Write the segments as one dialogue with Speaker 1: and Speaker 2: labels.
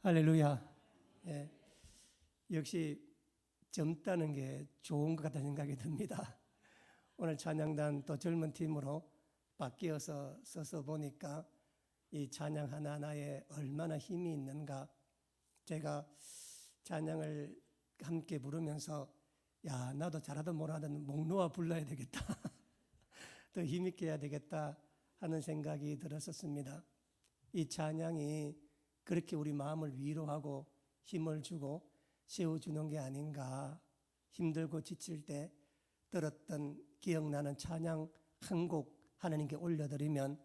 Speaker 1: 할렐루야. 예, 역시 젊다는 게 좋은 것 같다는 생각이 듭니다. 오늘 찬양단 또 젊은 팀으로 바뀌어서 서서 보니까 이 찬양 하나하나에 얼마나 힘이 있는가. 제가 찬양을 함께 부르면서 야, 나도 잘하든 못하든 목 놓아 불러야 되겠다. 더 힘있게 해야 되겠다 하는 생각이 들었었습니다. 이 찬양이 그렇게 우리 마음을 위로하고 힘을 주고 세워주는 게 아닌가. 힘들고 지칠 때 들었던 기억나는 찬양 한 곡 하나님께 올려드리면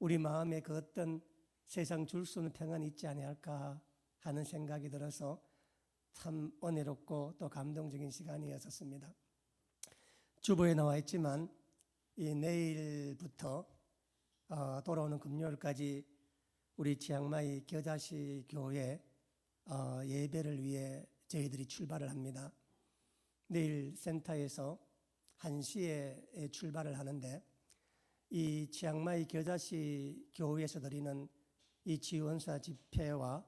Speaker 1: 우리 마음에 그 어떤 세상 줄 수 없는 평안이 있지 아니할까 하는 생각이 들어서 참 은혜롭고 또 감동적인 시간이었습니다. 주보에 나와 있지만 이 내일부터 돌아오는 금요일까지 우리 치앙마이 겨자씨 교회 예배를 위해 저희들이 출발을 합니다. 내일 센터에서 1시에 출발을 하는데 이 치앙마이 겨자씨 교회에서 드리는 이 지원사 집회와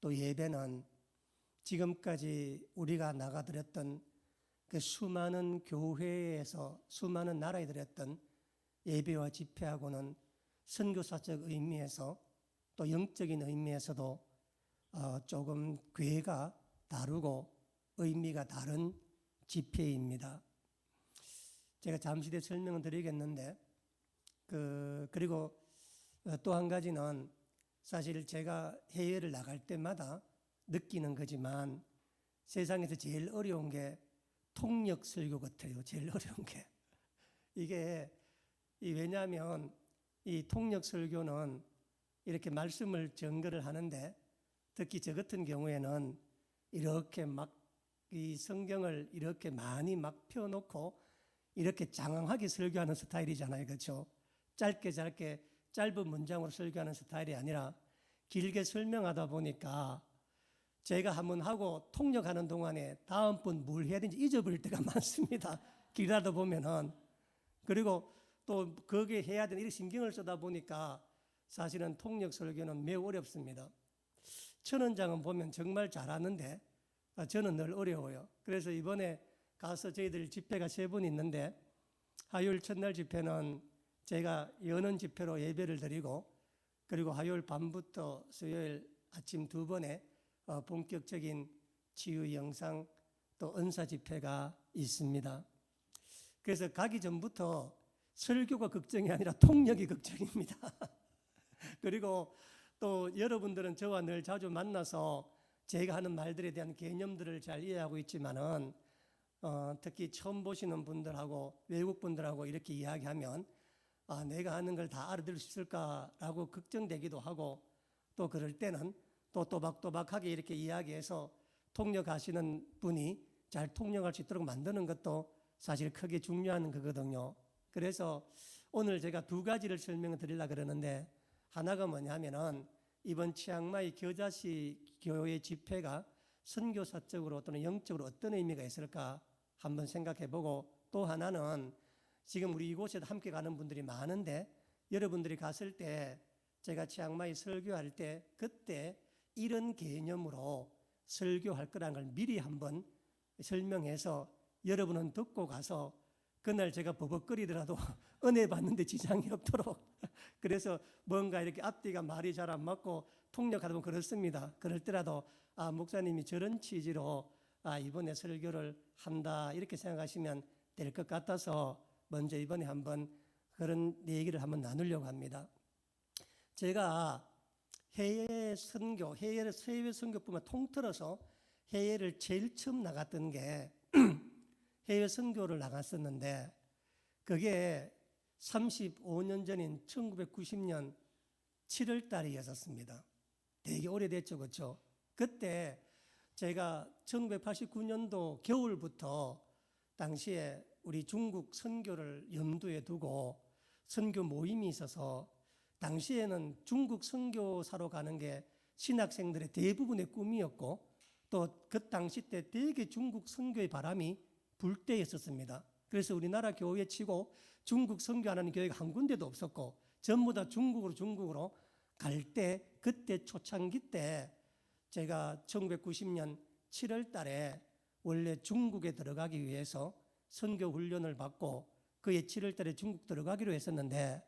Speaker 1: 또 예배는 지금까지 우리가 나가드렸던 그 수많은 교회에서 수많은 나라에 드렸던 예배와 집회하고는 선교사적 의미에서 또 영적인 의미에서도 조금 궤가 다르고 의미가 다른 집회입니다. 제가 잠시 뒤에 설명을 드리겠는데 그리고 또 한 가지는 사실 제가 해외를 나갈 때마다 느끼는 거지만 세상에서 제일 어려운 게 통역 설교 같아요. 제일 어려운 게 이게 왜냐하면 이 통역 설교는 이렇게 말씀을 전거를 하는데 특히 저 같은 경우에는 이렇게 막 이 성경을 이렇게 많이 막 펴놓고 이렇게 장황하게 설교하는 스타일이잖아요. 그렇죠? 짧게 짧은 문장으로 설교하는 스타일이 아니라 길게 설명하다 보니까 제가 한번 하고 통역하는 동안에 다음번 뭘 해야 되는지 잊어버릴 때가 많습니다. 길하다 보면은. 그리고 또 거기에 해야 되는 이렇게 신경을 쓰다 보니까 사실은 통역 설교는 매우 어렵습니다. 천원장은 보면 정말 잘하는데 저는 늘 어려워요. 그래서 이번에 가서 저희들 집회가 3번 있는데 화요일 첫날 집회는 제가 여는 집회로 예배를 드리고 그리고 화요일 밤부터 수요일 아침 2번에 본격적인 치유 영상 또 은사 집회가 있습니다. 그래서 가기 전부터 설교가 걱정이 아니라 통역이 걱정입니다. 그리고 또 여러분들은 저와 늘 자주 만나서 제가 하는 말들에 대한 개념들을 잘 이해하고 있지만은 특히 처음 보시는 분들하고 외국 분들하고 이렇게 이야기하면 내가 하는 걸 다 알아들을 수 있을까라고 걱정되기도 하고 또 그럴 때는 또 또박또박하게 이렇게 이야기해서 통역하시는 분이 잘 통역할 수 있도록 만드는 것도 사실 크게 중요한 거거든요. 그래서 오늘 제가 2가지를 설명을 드리려고 그러는데 하나가 뭐냐면은 이번 치앙마이 겨자씨 교회 집회가 선교사적으로 또는 영적으로 어떤 의미가 있을까 한번 생각해보고 또 하나는 지금 우리 이곳에 함께 가는 분들이 많은데 여러분들이 갔을 때 제가 치앙마이 설교할 때 그때 이런 개념으로 설교할 거라는 걸 미리 한번 설명해서 여러분은 듣고 가서 그날 제가 버벅거리더라도 은혜 받는데 지장이 없도록 그래서 뭔가 이렇게 앞뒤가 말이 잘 안 맞고 통역하다 보면 그렇습니다. 그럴 때라도 목사님이 저런 취지로 이번에 설교를 한다 이렇게 생각하시면 될 것 같아서 먼저 이번에 한번 그런 얘기를 한번 나누려고 합니다. 제가 해외 선교뿐만 통틀어서 해외를 제일 처음 나갔던 게 해외 선교를 나갔었는데 그게 35년 전인 1990년 7월 달이었습니다. 되게 오래됐죠. 그렇죠? 그때 제가 1989년도 겨울부터 당시에 우리 중국 선교를 염두에 두고 선교 모임이 있어서 당시에는 중국 선교사로 가는 게 신학생들의 대부분의 꿈이었고 또 그 당시 때 되게 중국 선교의 바람이 불 때였었습니다. 그래서 우리나라 교회 치고 중국 선교하는 교회가 한 군데도 없었고 전부 다 중국으로 갈 때 그때 초창기 때 제가 1990년 7월 달에 원래 중국에 들어가기 위해서 선교 훈련을 받고 그해 7월 달에 중국 들어가기로 했었는데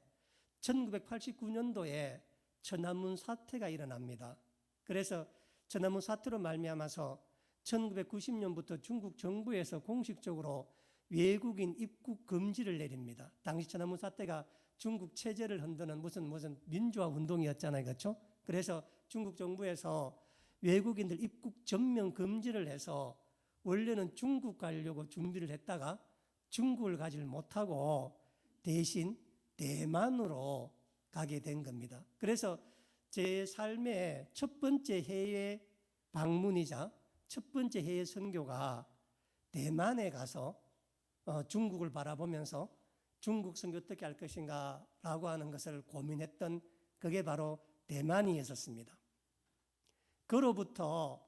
Speaker 1: 1989년도에 천안문 사태가 일어납니다. 그래서 천안문 사태로 말미암아서 1990년부터 중국 정부에서 공식적으로 외국인 입국 금지를 내립니다. 당시 천안문 사태가 중국 체제를 흔드는 무슨 민주화 운동이었잖아요. 그렇죠? 그래서 중국 정부에서 외국인들 입국 전면 금지를 해서 원래는 중국 가려고 준비를 했다가 중국을 가지를 못하고 대신 대만으로 가게 된 겁니다. 그래서 제 삶의 첫 번째 해외 방문이자 첫 번째 해외 선교가 대만에 가서 중국을 바라보면서 중국 선교 어떻게 할 것인가 라고 하는 것을 고민했던 그게 바로 대만이었습니다. 그로부터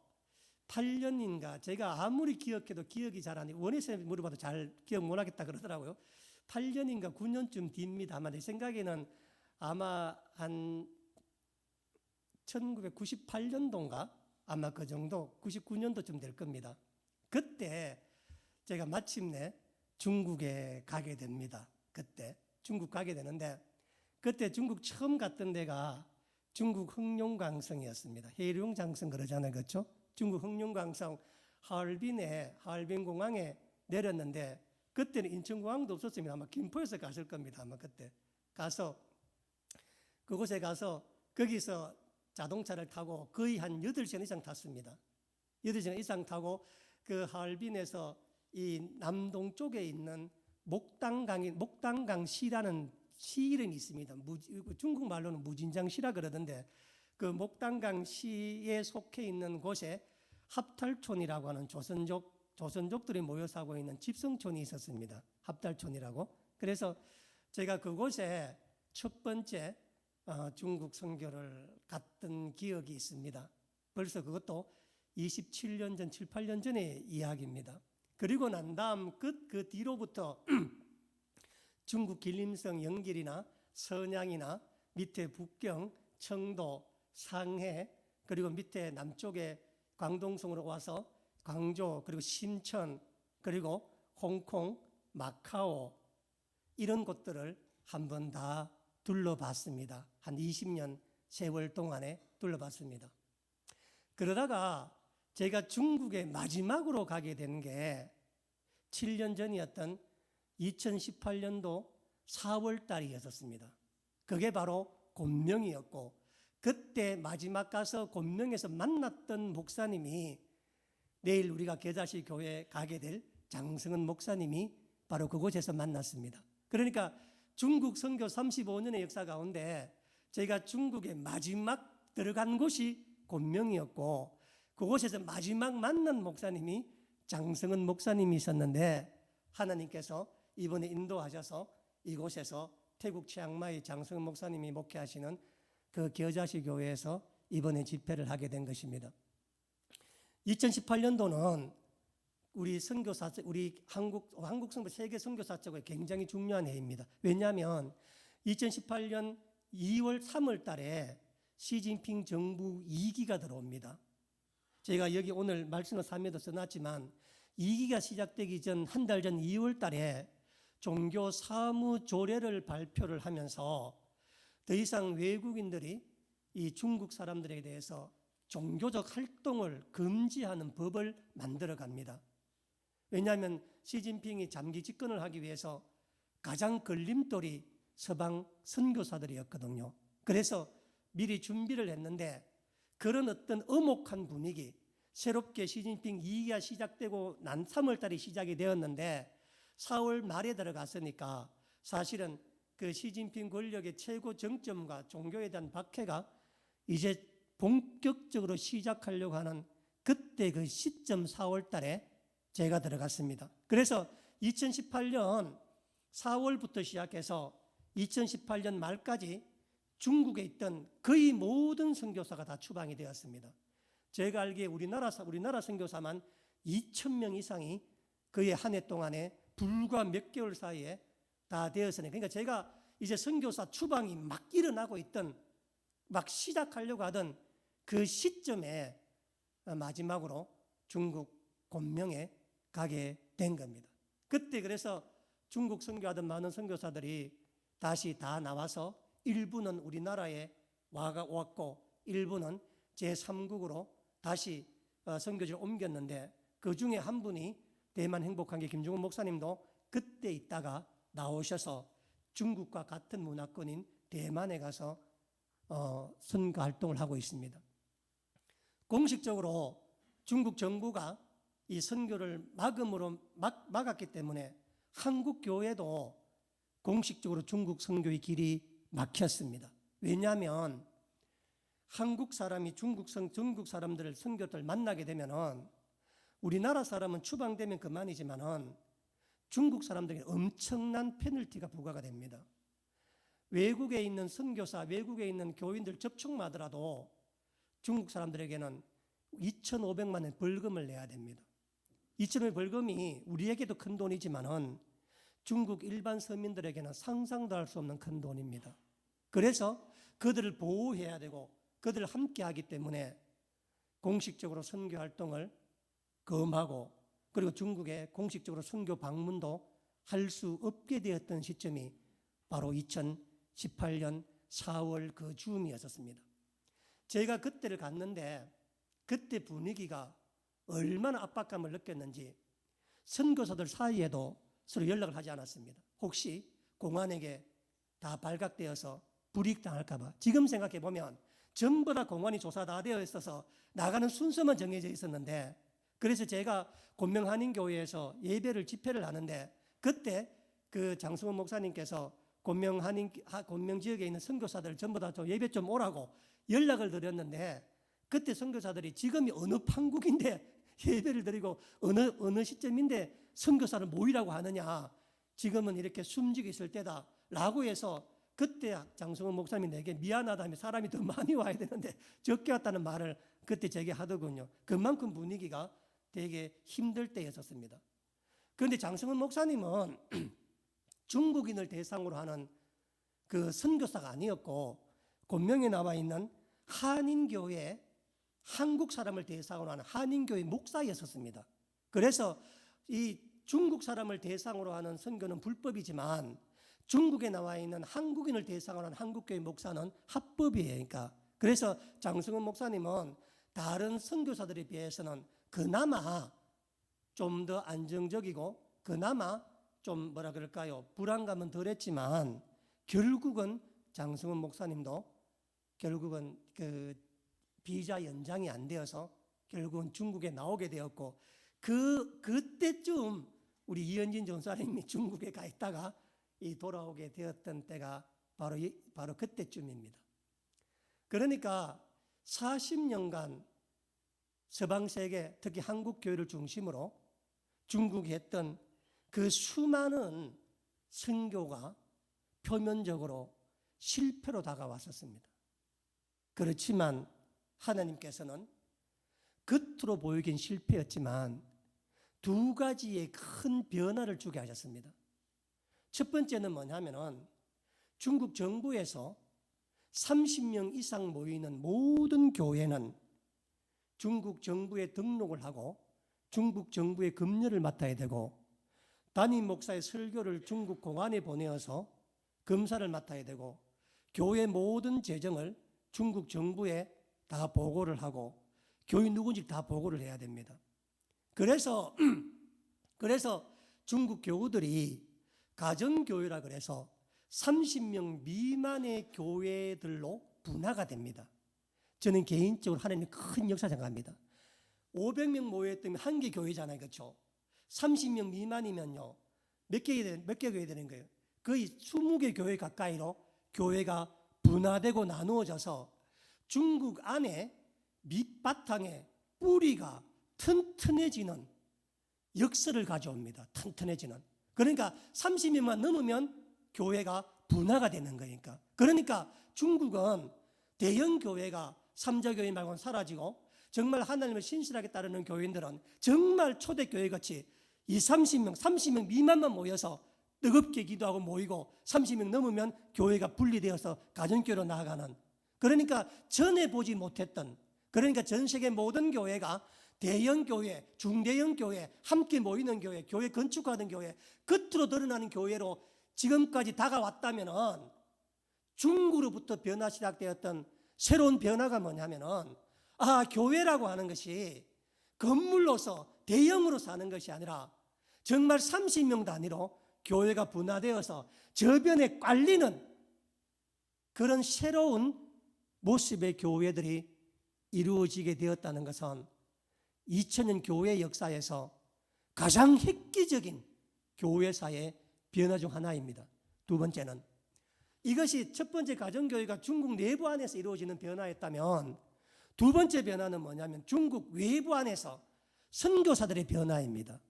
Speaker 1: 8년인가 제가 아무리 기억해도 기억이 잘 안 나요. 원혜쌤 물어봐도 잘 기억 못 하겠다 그러더라고요. 8년인가 9년쯤 뒤입니다만 제 생각에는 아마 한 1998년도인가 아마 그 정도 99년도쯤 될 겁니다. 그때 제가 마침내 중국에 가게 됩니다. 그때 중국 가게 되는데 그때 중국 처음 갔던 데가 중국 흑룡강성이었습니다. 해룡장성 그러잖아요. 그렇죠? 중국 흑룡강성 하얼빈 공항에 내렸는데 그때는 인천공항도 없었습니다. 아마 김포에서 갔을 겁니다. 아마 그때 가서 그곳에 가서 거기서 자동차를 타고 거의 한 8시간 이상 탔습니다. 8시간 이상 타고 그 하얼빈에서 이 남동쪽에 있는 목당강시라는 시 이름이 있습니다. 중국말로는 무진장시라 그러던데 그 목당강시에 속해 있는 곳에 합탈촌이라고 하는 조선족들이 모여 사고 있는 집성촌이 있었습니다. 합탈촌이라고. 그래서 제가 그곳에 첫 번째 중국 선교를 갔던 기억이 있습니다. 벌써 그것도 27년 전, 7, 8년 전의 이야기입니다. 그리고 난 다음 그 뒤로부터 중국 길림성 영길이나 선양이나 밑에 북경, 청도, 상해 그리고 밑에 남쪽에 광동성으로 와서 광주 그리고 심천 그리고 홍콩, 마카오 이런 곳들을 한번 다 둘러봤습니다. 한 20년 세월 동안에 둘러봤습니다. 그러다가 제가 중국에 마지막으로 가게 된 게 7년 전이었던 2018년도 4월 달이었습니다. 그게 바로 곤명이었고 그때 마지막 가서 곤명에서 만났던 목사님이 내일 우리가 겨자씨 교회에 가게 될 장승은 목사님이 바로 그곳에서 만났습니다. 그러니까 중국 선교 35년의 역사 가운데 제가 중국에 마지막 들어간 곳이 곤명이었고 그곳에서 마지막 만난 목사님이 장승은 목사님이 있었는데 하나님께서 이번에 인도하셔서 이곳에서 태국 치앙마이 장승은 목사님이 목회하시는 그 겨자씨 교회에서 이번에 집회를 하게 된 것입니다. 2018년도는 우리 선교사, 우리 한국 선교 세계 선교사 쪽에 굉장히 중요한 해입니다. 왜냐하면 2018년 2월 3월 달에 시진핑 정부 2기가 들어옵니다. 제가 여기 오늘 말씀을 3회도 써놨지만 2기가 시작되기 전 한 달 전 2월 달에 종교 사무조례를 발표를 하면서 더 이상 외국인들이 이 중국 사람들에 대해서 종교적 활동을 금지하는 법을 만들어 갑니다. 왜냐하면 시진핑이 장기 집권을 하기 위해서 가장 걸림돌이 서방 선교사들이었거든요. 그래서 미리 준비를 했는데 그런 어떤 엄혹한 분위기, 새롭게 시진핑 2기가 시작되고 난 3월 달이 시작이 되었는데 4월 말에 들어갔으니까 사실은 그 시진핑 권력의 최고 정점과 종교에 대한 박해가 이제 본격적으로 시작하려고 하는 그때 그 시점 4월 달에 제가 들어갔습니다. 그래서 2018년 4월부터 시작해서 2018년 말까지 중국에 있던 거의 모든 선교사가 다 추방이 되었습니다. 제가 알기에 우리나라 선교사만 2,000명 이상이 거의 한 해 동안에 불과 몇 개월 사이에 다 되었으니까 그러니까 제가 이제 선교사 추방이 막 일어나고 있던 막 시작하려고 하던 그 시점에 마지막으로 중국 곤명에 가게 된 겁니다. 그때 그래서 중국 선교하던 많은 선교사들이 다시 다 나와서 일부는 우리나라에 왔고 일부는 제3국으로 다시 선교지를 옮겼는데 그 중에 한 분이 대만 행복한교 김중훈 목사님도 그때 있다가 나오셔서 중국과 같은 문화권인 대만에 가서 선교 활동을 하고 있습니다. 공식적으로 중국 정부가 이 선교를 막았기 때문에 한국 교회도 공식적으로 중국 선교의 길이 막혔습니다. 왜냐하면 한국 사람이 중국 사람들을 선교들 만나게 되면은 우리나라 사람은 추방되면 그만이지만은 중국 사람들에게 엄청난 페널티가 부과가 됩니다. 외국에 있는 선교사, 외국에 있는 교인들 접촉마더라도 중국 사람들에게는 2,500만 원 벌금을 내야 됩니다. 2,500만 벌금이 우리에게도 큰 돈이지만은 중국 일반 서민들에게는 상상도 할 수 없는 큰 돈입니다. 그래서 그들을 보호해야 되고 그들을 함께 하기 때문에 공식적으로 선교 활동을 금하고 그리고 중국에 공식적으로 선교 방문도 할 수 없게 되었던 시점이 바로 2018년 4월 그 즈음이었습니다. 제가 그때를 갔는데 그때 분위기가 얼마나 압박감을 느꼈는지 선교사들 사이에도 서로 연락을 하지 않았습니다. 혹시 공안에게 다 발각되어서 불이익당할까 봐. 지금 생각해 보면 전부 다 공안이 조사 다 되어 있어서 나가는 순서만 정해져 있었는데 그래서 제가 곤명 한인교회에서 예배를 집회를 하는데 그때 그 장승원 목사님께서 곤명 지역에 있는 선교사들 전부 다 예배 좀 오라고 연락을 드렸는데 그때 선교사들이 지금이 어느 판국인데 예배를 드리고 어느 시점인데 선교사를 모이라고 하느냐, 지금은 이렇게 숨지고 있을 때다라고 해서 그때 장성원 목사님이 내게 미안하다며 사람이 더 많이 와야 되는데 적게 왔다는 말을 그때 제게 하더군요. 그만큼 분위기가 되게 힘들 때였었습니다. 그런데 장성원 목사님은 중국인을 대상으로 하는 그 선교사가 아니었고 곤명에 나와 있는 한인교회 한국 사람을 대상으로 하는 한인교회 목사였었습니다. 그래서 이 중국 사람을 대상으로 하는 선교는 불법이지만 중국에 나와 있는 한국인을 대상으로 하는 한국교회 목사는 합법이에요. 그러니까 그래서 장승원 목사님은 다른 선교사들에 비해서는 그나마 좀 더 안정적이고 그나마 좀 뭐라 그럴까요? 불안감은 덜했지만 결국은 장승원 목사님도 결국은 그 비자 연장이 안 되어서 결국은 중국에 나오게 되었고 그때쯤 우리 이현진 전사님이 중국에 가 있다가 돌아오게 되었던 때가 바로 그때쯤입니다. 그러니까 40년간 서방세계 특히 한국 교회를 중심으로 중국이 했던 그 수많은 선교가 표면적으로 실패로 다가왔었습니다. 그렇지만 하나님께서는 겉으로 보이긴 실패였지만 두 가지의 큰 변화를 주게 하셨습니다. 첫 번째는 뭐냐면은 중국 정부에서 30명 이상 모이는 모든 교회는 중국 정부에 등록을 하고 중국 정부의 검열을 맡아야 되고 담임 목사의 설교를 중국 공안에 보내어서 검사를 맡아야 되고 교회 모든 재정을 중국 정부에 다 보고를 하고 교인 누군지 다 보고를 해야 됩니다. 그래서 중국 교우들이 가정교회라 그래서 30명 미만의 교회들로 분화가 됩니다. 저는 개인적으로 하나님의 큰 역사 생각합니다. 500명 모였다면 한 개 교회잖아요. 그렇죠? 30명 미만이면요. 몇 개 교회 되는 거예요? 거의 20개 교회 가까이로 교회가 분화되고 나누어져서 중국 안에 밑바탕에 뿌리가 튼튼해지는 역사를 가져옵니다. 튼튼해지는. 그러니까 30명만 넘으면 교회가 분화가 되는 거니까. 그러니까 중국은 대형 교회가 삼자교회 말고는 사라지고 정말 하나님을 신실하게 따르는 교인들은 정말 초대교회같이 이 30명 미만만 모여서 뜨겁게 기도하고 모이고 30명 넘으면 교회가 분리되어서 가정교회로 나아가는, 그러니까 전에 보지 못했던 그러니까 전 세계 모든 교회가 대형 교회, 중대형 교회, 함께 모이는 교회, 교회 건축하는 교회, 겉으로 드러나는 교회로 지금까지 다가왔다면은 중국으로부터 변화 시작되었던 새로운 변화가 뭐냐면은 교회라고 하는 것이 건물로서 대형으로 사는 것이 아니라 정말 30명 단위로 교회가 분화되어서 저변에 깔리는 그런 새로운 모습의 교회들이 이루어지게 되었다는 것은 2000년 교회 역사에서 가장 획기적인 교회사의 변화 중 하나입니다. 두 번째는 이것이 첫 번째 가정교회가 중국 내부 안에서 이루어지는 변화였다면 두 번째 변화는 뭐냐면 중국 외부 안에서 선교사들의 변화입니다.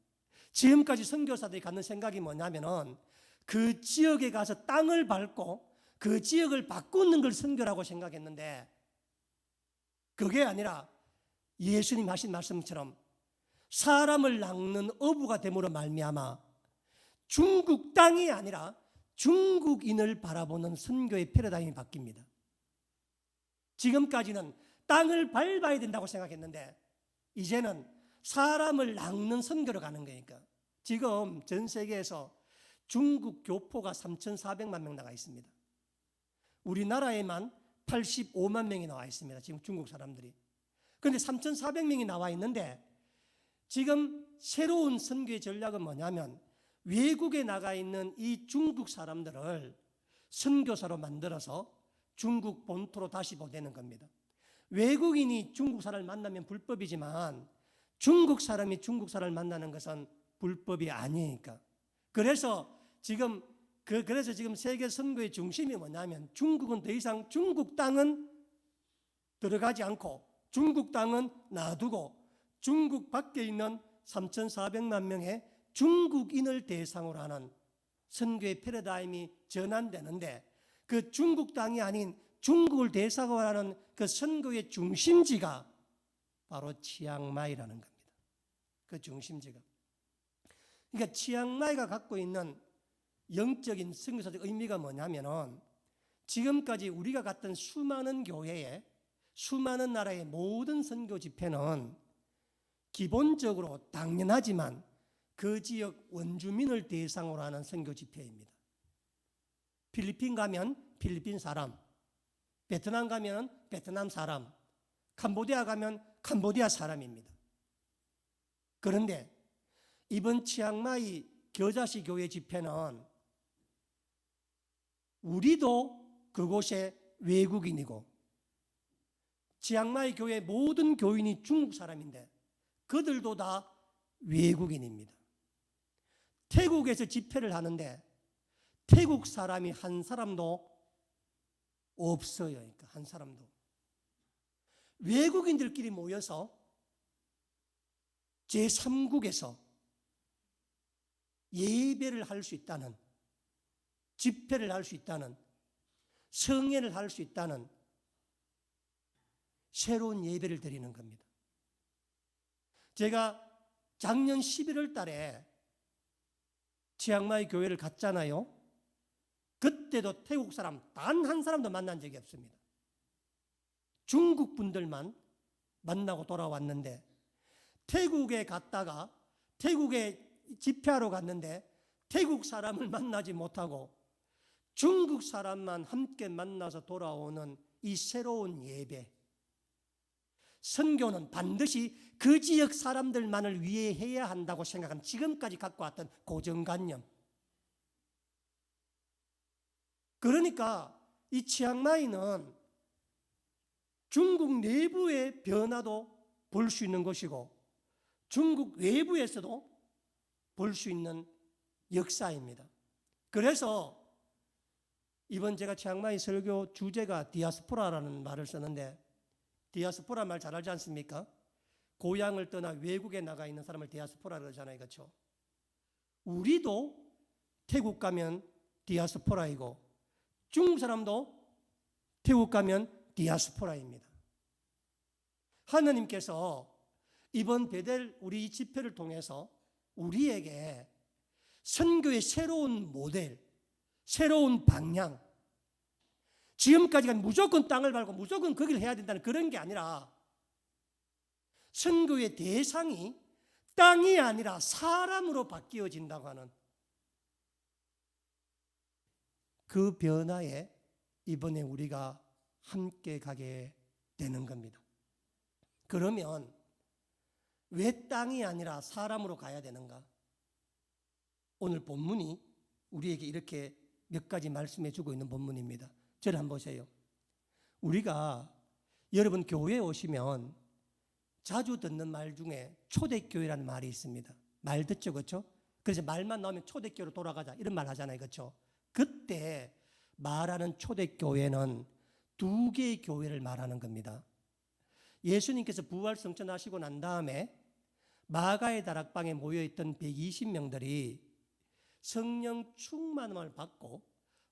Speaker 1: 지금까지 선교사들이 갖는 생각이 뭐냐면은 그 지역에 가서 땅을 밟고 그 지역을 바꾸는 걸 선교라고 생각했는데 그게 아니라 예수님 하신 말씀처럼 사람을 낚는 어부가 됨으로 말미암아 중국 땅이 아니라 중국인을 바라보는 선교의 패러다임이 바뀝니다. 지금까지는 땅을 밟아야 된다고 생각했는데 이제는 사람을 낚는 선교로 가는 거니까 지금 전 세계에서 중국 교포가 3,400만 명 나가 있습니다. 우리나라에만 85만 명이 나와 있습니다. 지금 중국 사람들이. 그런데 3,400명이 나와 있는데 지금 새로운 선교의 전략은 뭐냐면 외국에 나가 있는 이 중국 사람들을 선교사로 만들어서 중국 본토로 다시 보내는 겁니다. 외국인이 중국 사람을 만나면 불법이지만 중국 사람이 중국 사람을 만나는 것은 불법이 아니니까. 그래서 지금 세계 선교의 중심이 뭐냐면 중국은 더 이상 중국 땅은 들어가지 않고 중국 땅은 놔두고 중국 밖에 있는 3,400만 명의 중국인을 대상으로 하는 선교의 패러다임이 전환되는데 그 중국 땅이 아닌 중국을 대상으로 하는 그 선교의 중심지가 바로 치앙마이라는 겁니다. 그 중심지가. 그러니까 치앙마이가 갖고 있는 영적인 선교사적 의미가 뭐냐면은 지금까지 우리가 갔던 수많은 교회에 수많은 나라의 모든 선교 집회는 기본적으로 당연하지만 그 지역 원주민을 대상으로 하는 선교 집회입니다. 필리핀 가면 필리핀 사람, 베트남 가면 베트남 사람, 캄보디아 가면 캄보디아 사람입니다. 그런데 이번 치앙마이 겨자씨 교회 집회는 우리도 그곳에 외국인이고 치앙마이 교회 모든 교인이 중국 사람인데 그들도 다 외국인입니다. 태국에서 집회를 하는데 태국 사람이 한 사람도 없어요. 그러니까 한 사람도. 외국인들끼리 모여서 제3국에서 예배를 할 수 있다는, 집회를 할 수 있다는, 성회를 할 수 있다는 새로운 예배를 드리는 겁니다. 제가 작년 11월 달에 치앙마이 교회를 갔잖아요. 그때도 태국 사람 단 한 사람도 만난 적이 없습니다. 중국 분들만 만나고 돌아왔는데 태국에 갔다가 태국에 집회하러 갔는데 태국 사람을 만나지 못하고 중국 사람만 함께 만나서 돌아오는 이 새로운 예배. 선교는 반드시 그 지역 사람들만을 위해 해야 한다고 생각한 지금까지 갖고 왔던 고정관념. 그러니까 이 치앙마이는 중국 내부의 변화도 볼 수 있는 것이고 중국 외부에서도 볼 수 있는 역사입니다. 그래서 이번 제가 치앙마이 설교 주제가 디아스포라라는 말을 썼는데 디아스포라 말 잘 알지 않습니까? 고향을 떠나 외국에 나가 있는 사람을 디아스포라 그러잖아요. 그렇죠? 우리도 태국 가면 디아스포라이고 중국 사람도 태국 가면 디아스포라입니다. 하나님께서 이번 베델 우리 집회를 통해서 우리에게 선교의 새로운 모델, 새로운 방향, 지금까지가 무조건 땅을 밟고 무조건 거기를 해야 된다는 그런 게 아니라 선교의 대상이 땅이 아니라 사람으로 바뀌어진다고 하는 그 변화에 이번에 우리가 함께 가게 되는 겁니다. 그러면 왜 땅이 아니라 사람으로 가야 되는가? 오늘 본문이 우리에게 이렇게 몇 가지 말씀해 주고 있는 본문입니다. 저를 한번 보세요. 우리가 여러분 교회에 오시면 자주 듣는 말 중에 초대교회라는 말이 있습니다. 말 듣죠, 그렇죠? 그래서 말만 나오면 초대교회로 돌아가자 이런 말 하잖아요, 그렇죠? 그때 말하는 초대교회는 두 개의 교회를 말하는 겁니다. 예수님께서 부활 성천하시고 난 다음에 마가의 다락방에 모여있던 120명들이 성령 충만함을 받고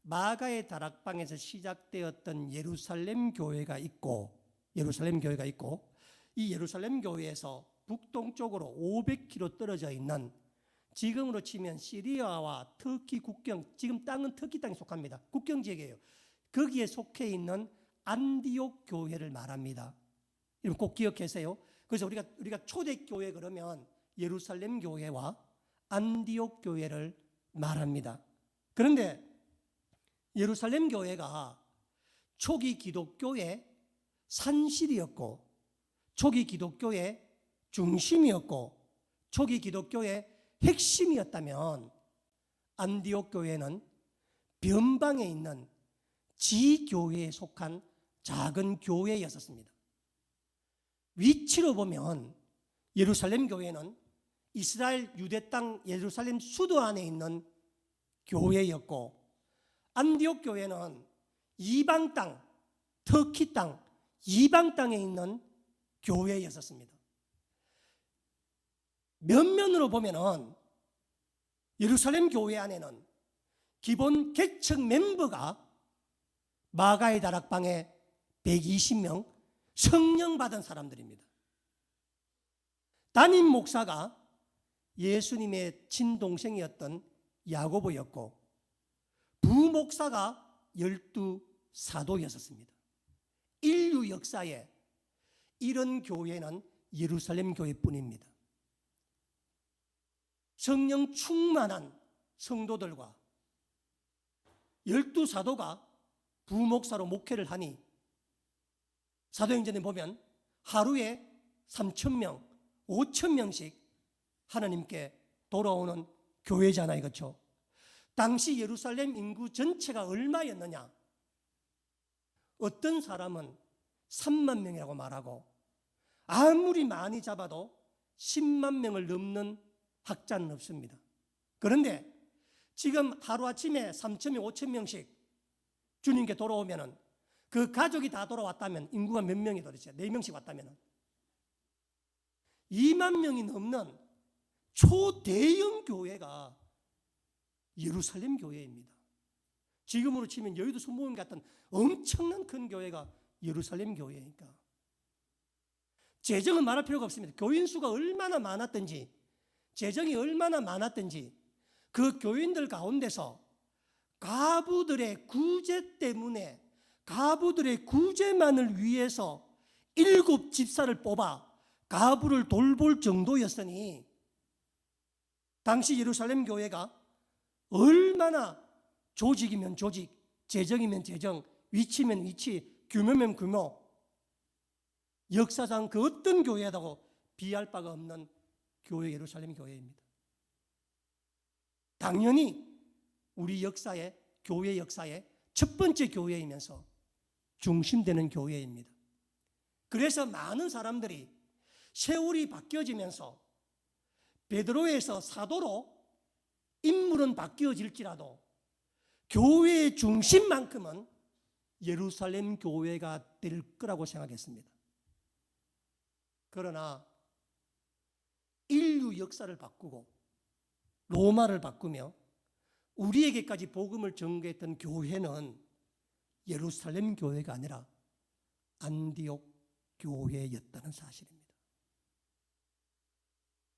Speaker 1: 마가의 다락방에서 시작되었던 예루살렘 교회가 있고 이 예루살렘 교회에서 북동쪽으로 500km 떨어져 있는 지금으로 치면 시리아와 터키 국경, 지금 땅은 터키 땅에 속합니다. 국경 지역이에요. 거기에 속해 있는 안디옥 교회를 말합니다. 여러분 꼭 기억하세요. 그래서 우리가 초대교회 그러면 예루살렘 교회와 안디옥 교회를 말합니다. 그런데 예루살렘 교회가 초기 기독교의 산실이었고 초기 기독교의 중심이었고 초기 기독교의 핵심이었다면 안디옥 교회는 변방에 있는 지교회에 속한 작은 교회였었습니다. 위치로 보면 예루살렘 교회는 이스라엘 유대 땅 예루살렘 수도 안에 있는 교회였고 안디옥 교회는 이방 땅, 터키 땅, 이방 땅에 있는 교회였었습니다. 면면으로 보면은 예루살렘 교회 안에는 기본 개척 멤버가 마가의 다락방에 120명 성령 받은 사람들입니다. 담임 목사가 예수님의 친동생이었던 야고보였고 부목사가 12사도였었습니다. 인류 역사에 이런 교회는 예루살렘 교회뿐입니다. 성령 충만한 성도들과 12사도가 부목사로 목회를 하니 사도행전에 보면 하루에 3,000명, 5,000명씩 하나님께 돌아오는 교회잖아요, 그렇죠? 당시 예루살렘 인구 전체가 얼마였느냐? 어떤 사람은 3만 명이라고 말하고 아무리 많이 잡아도 10만 명을 넘는 학자는 없습니다. 그런데 지금 하루아침에 3,000명, 5,000명씩 주님께 돌아오면 그 가족이 다 돌아왔다면 인구가 몇 명이 도대체 4명씩 왔다면 2만 명이 넘는 초대형 교회가 예루살렘 교회입니다. 지금으로 치면 여의도 순복음 같은 엄청난 큰 교회가 예루살렘 교회니까 재정은 말할 필요가 없습니다. 교인 수가 얼마나 많았든지 재정이 얼마나 많았든지 그 교인들 가운데서 가부들의 구제 때문에 가부들의 구제만을 위해서 7 집사를 뽑아 가부를 돌볼 정도였으니 당시 예루살렘 교회가 얼마나 조직이면 조직, 재정이면 재정, 위치면 위치, 규모면 규모, 역사상 그 어떤 교회라고 비할 바가 없는 교회 예루살렘 교회입니다. 당연히 우리 역사의 교회 역사의 첫 번째 교회이면서 중심되는 교회입니다. 그래서 많은 사람들이 세월이 바뀌어지면서 베드로에서 사도로 인물은 바뀌어질지라도 교회의 중심만큼은 예루살렘 교회가 될 거라고 생각했습니다. 그러나 인류 역사를 바꾸고 로마를 바꾸며 우리에게까지 복음을 전개했던 교회는 예루살렘 교회가 아니라 안디옥 교회였다는 사실입니다.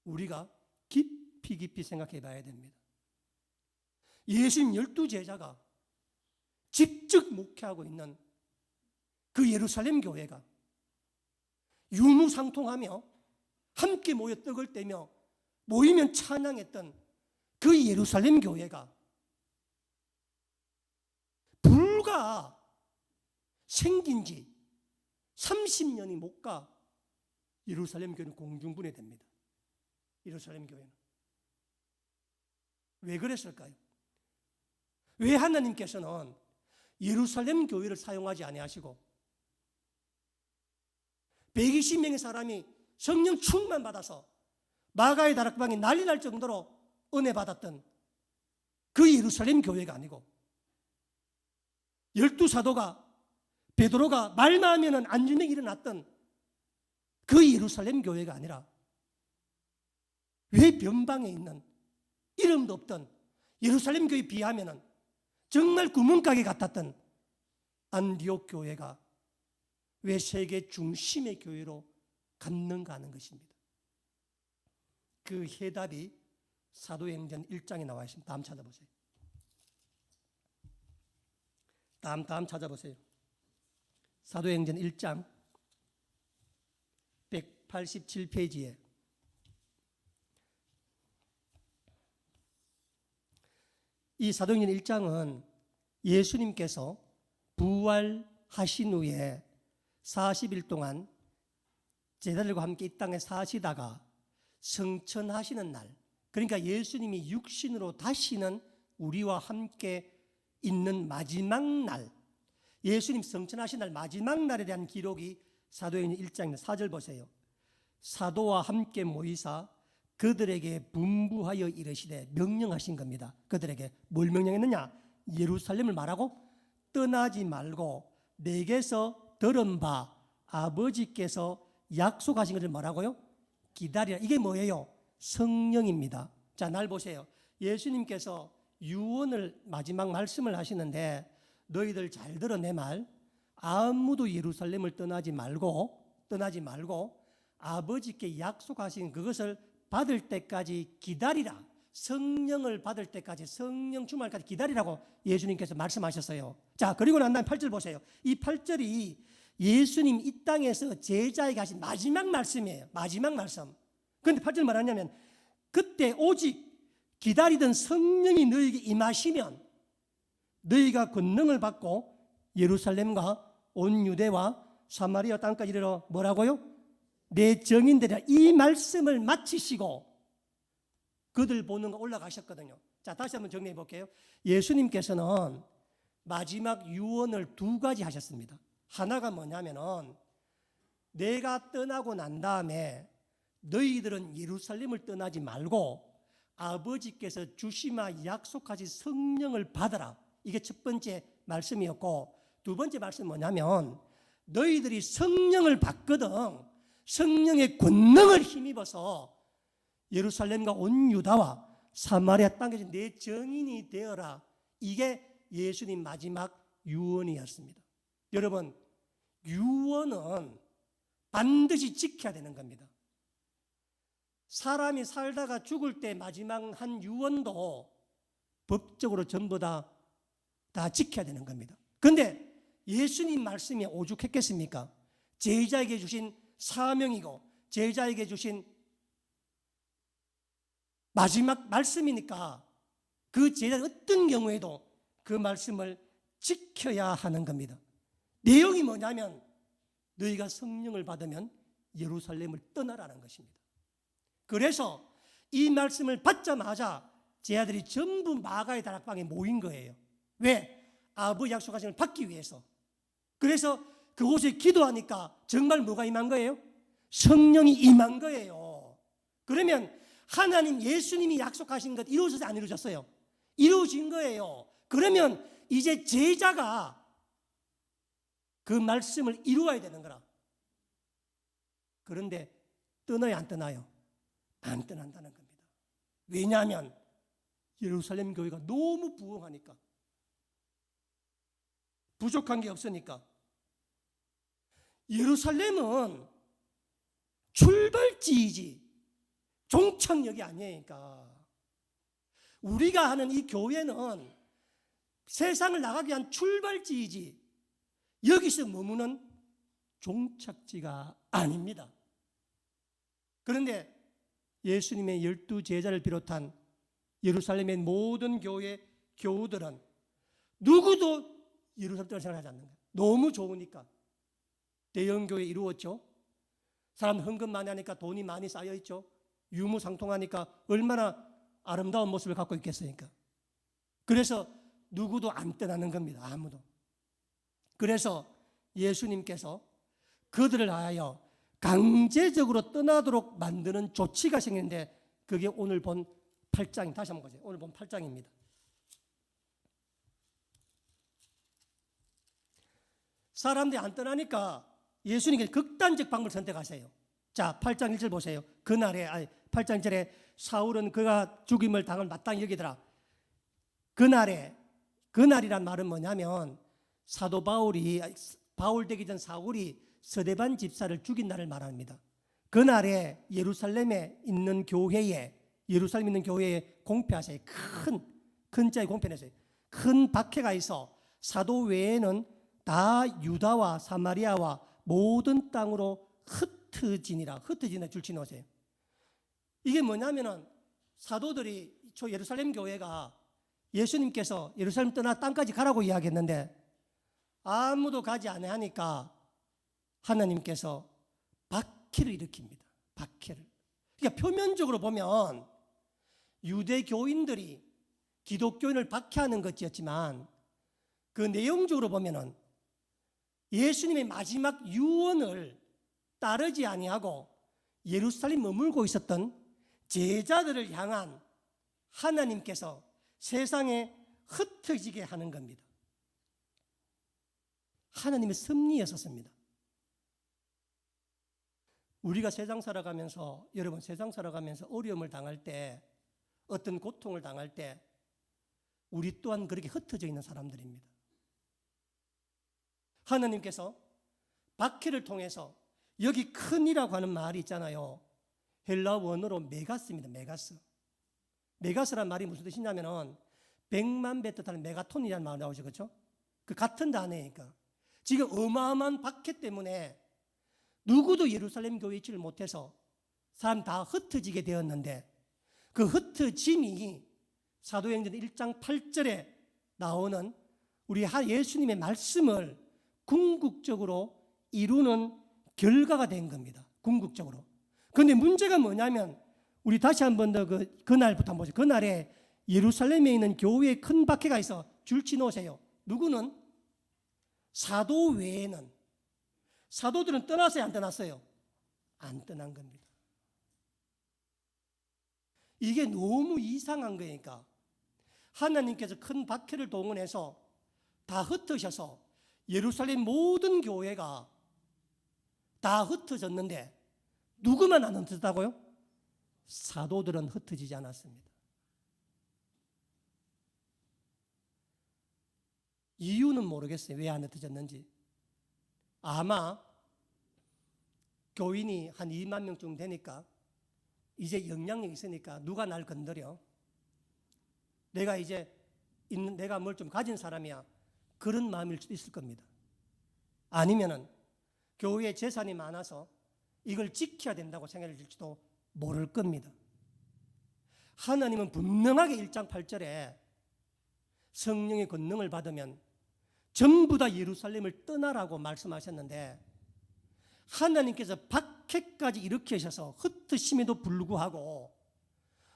Speaker 1: 우리가 깊이 생각해 봐야 됩니다. 예수님 12제자가 직접 목회하고 있는 그 예루살렘 교회가 유무상통하며 함께 모여 떡을 떼며 모이면 찬양했던 그 예루살렘 교회가 불과 생긴 지 30년이 못 가 예루살렘 교회는 공중분해됩니다. 예루살렘 교회는. 왜 그랬을까요? 왜 하나님께서는 예루살렘 교회를 사용하지 아니하시고 120명의 사람이 성령 충만 받아서 마가의 다락방이 난리 날 정도로 은혜 받았던 그 예루살렘 교회가 아니고 12사도가 베드로가 말만 하면 안진행이 일어났던 그 예루살렘 교회가 아니라 왜 변방에 있는 이름도 없던 예루살렘 교회에 비하면 정말 구멍가게 같았던 안디옥 교회가 왜 세계 중심의 교회로 갔는가 하는 것입니다. 그 해답이 사도행전 1장에 나와 있습니다. 다음 찾아보세요. 다음 찾아보세요. 사도행전 1장 187페이지에 이 사도행전 1장은 예수님께서 부활하신 후에 40일 동안 제자들과 함께 이 땅에 사시다가 성천하시는 날, 그러니까 예수님이 육신으로 다시는 우리와 함께 있는 마지막 날, 예수님 성천하신 날 마지막 날에 대한 기록이 사도행전 1장입니다. 4절 보세요. 사도와 함께 모이사 그들에게 분부하여 이르시되, 명령하신 겁니다. 그들에게 뭘 명령했느냐? 예루살렘을 말하고 떠나지 말고 내게서 들은 바 아버지께서 약속하신 것을 뭐라고요? 기다리라. 이게 뭐예요? 성령입니다. 자, 날 보세요. 예수님께서 유언을 마지막 말씀을 하시는데, 너희들 잘 들어 내 말. 아무도 예루살렘을 떠나지 말고 아버지께 약속하신 그것을 받을 때까지 기다리라. 성령을 받을 때까지, 성령 충만까지 기다리라고 예수님께서 말씀하셨어요. 자, 그리고 난 다음에 8절 보세요. 이 8절이 예수님 이 땅에서 제자에게 하신 마지막 말씀이에요. 마지막 말씀. 그런데 8절 말하냐면, 그때 오직 기다리던 성령이 너희에게 임하시면 너희가 권능을 받고 예루살렘과 온 유대와 사마리아 땅까지 이르러 뭐라고요? 내 증인되리라. 이 말씀을 마치시고 그들 보는 거 올라가셨거든요. 자, 다시 한번 정리해 볼게요. 예수님께서는 마지막 유언을 두 가지 하셨습니다. 하나가 뭐냐면은, 내가 떠나고 난 다음에 너희들은 예루살렘을 떠나지 말고 아버지께서 주시마 약속하신 성령을 받아라. 이게 첫 번째 말씀이었고, 두 번째 말씀은 뭐냐면, 너희들이 성령을 받거든 성령의 권능을 힘입어서 예루살렘과 온 유다와 사마리아 땅에서 내 증인이 되어라. 이게 예수님 마지막 유언이었습니다. 여러분, 유언은 반드시 지켜야 되는 겁니다. 사람이 살다가 죽을 때 마지막 한 유언도 법적으로 전부 다 지켜야 되는 겁니다. 그런데 예수님 말씀이 오죽했겠습니까? 제자에게 주신 사명이고 제자에게 주신 마지막 말씀이니까 그 제자는 어떤 경우에도 그 말씀을 지켜야 하는 겁니다. 내용이 뭐냐면, 너희가 성령을 받으면 예루살렘을 떠나라는 것입니다. 그래서 이 말씀을 받자마자 제자들이 전부 마가의 다락방에 모인 거예요. 왜? 아버지 약속하신 걸 받기 위해서. 그래서 그곳에 기도하니까 정말 뭐가 임한 거예요? 성령이 임한 거예요. 그러면 하나님 예수님이 약속하신 것 이루어졌어요? 안 이루어졌어요? 이루어진 거예요. 그러면 이제 제자가 그 말씀을 이루어야 되는 거라. 그런데 떠나요, 안 떠나요? 안 떠난다는 겁니다. 왜냐하면 예루살렘 교회가 너무 부흥하니까, 부족한 게 없으니까. 예루살렘은 출발지이지 종착역이 아니니까. 우리가 하는 이 교회는 세상을 나가기 위한 출발지이지 여기서 머무는 종착지가 아닙니다. 그런데 예수님의 12 제자를 비롯한 예루살렘의 모든 교회 교우들은 누구도 예루살렘 떠날 생각하지 않는 거예요. 너무 좋으니까. 대형교회 이루었죠. 사람 헌금 많이 하니까 돈이 많이 쌓여있죠. 유무상통하니까 얼마나 아름다운 모습을 갖고 있겠습니까? 그래서 누구도 안 떠나는 겁니다. 아무도. 그래서 예수님께서 그들을 하여 강제적으로 떠나도록 만드는 조치가 생기는데 그게 오늘 본 8장, 다시 한번 보세요. 오늘 본 8장입니다. 사람들이 안 떠나니까 예수님께서 극단적 방법을 선택하세요. 자, 8장 1절 보세요. 8장 1절에 사울은 그가 죽임을 당을 마땅히 여기더라. 그날이란 말은 뭐냐면 사도 바울 되기 전 사울이 서대반 집사를 죽인 날을 말합니다. 그날에 예루살렘에 있는 교회에 공표하세요. 큰 자에 공표했어요. 큰 박해가 있어 사도 외에는 다 유다와 사마리아와 모든 땅으로 흩어지니라 줄치놓으세요. 이게 뭐냐면은 사도들이 예루살렘 교회가 예수님께서 예루살렘 떠나 땅까지 가라고 이야기했는데 아무도 가지 않아 하니까 하나님께서 박해를 일으킵니다. 박해를. 그러니까 표면적으로 보면 유대교인들이 기독교인을 박해하는 것이었지만 그 내용적으로 보면은 예수님의 마지막 유언을 따르지 아니하고 예루살렘 머물고 있었던 제자들을 향한 하나님께서 세상에 흩어지게 하는 겁니다. 하나님의 섭리였었습니다. 우리가 세상 살아가면서 여러분 세상 살아가면서 어려움을 당할 때 어떤 고통을 당할 때 우리 또한 그렇게 흩어져 있는 사람들입니다. 하나님께서 박해를 통해서 여기 큰이라고 하는 말이 있잖아요. 헬라 원어로 메가스입니다. 메가스란 말이 무슨 뜻이냐면은 100만 배 뜻하는 메가톤이라는 말이 나오죠. 그렇죠? 그 같은 단어니까 지금 어마어마한 박해 때문에 누구도 예루살렘 교회에 있지를 못해서 사람 다 흩어지게 되었는데 그 흩어짐이 사도행전 1장 8절에 나오는 우리 예수님의 말씀을 궁극적으로 이루는 결과가 된 겁니다. 궁극적으로. 그런데 문제가 뭐냐면 우리 다시 한 번 더 그날부터 한번 보세요. 그날에 예루살렘에 있는 교회에 큰 박해가 있어 줄치 놓으세요. 누구는? 사도 외에는. 사도들은 떠났어요? 안 떠났어요? 안 떠난 겁니다. 이게 너무 이상한 거니까 하나님께서 큰 박해를 동원해서 다 흩어져서 예루살렘 모든 교회가 다 흩어졌는데 누구만 안 흩어졌다고요? 사도들은 흩어지지 않았습니다. 이유는 모르겠어요. 왜 안 흩어졌는지. 아마 교인이 한 2만 명쯤 되니까 이제 영향력이 있으니까 누가 날 건드려? 내가 뭘 좀 가진 사람이야. 그런 마음일 수도 있을 겁니다. 아니면은 교회에 재산이 많아서 이걸 지켜야 된다고 생각할지도 모를 겁니다. 하나님은 분명하게 1장 8절에 성령의 권능을 받으면 전부 다 예루살렘을 떠나라고 말씀하셨는데 하나님께서 박해까지 일으키셔서 흩으심에도 불구하고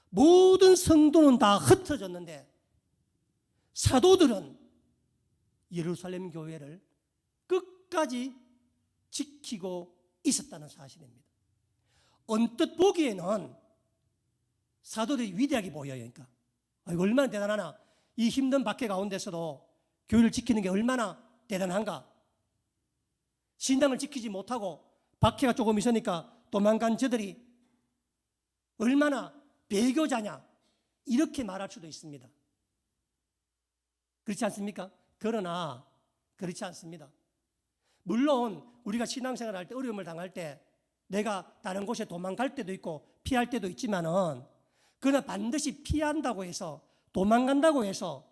Speaker 1: 모든 성도는 다 흩어졌는데 사도들은 예루살렘 교회를 끝까지 지키고 있었다는 사실입니다. 언뜻 보기에는 사도들이 위대하게 보여요. 그러니까 얼마나 대단하나. 이 힘든 박해 가운데서도 교회를 지키는 게 얼마나 대단한가. 신당을 지키지 못하고 박해가 조금 있으니까 도망간 저들이 얼마나 배교자냐 이렇게 말할 수도 있습니다. 그렇지 않습니까? 그러나 그렇지 않습니다. 물론 우리가 신앙생활을 할 때 어려움을 당할 때 내가 다른 곳에 도망갈 때도 있고 피할 때도 있지만은 그러나 반드시 피한다고 해서 도망간다고 해서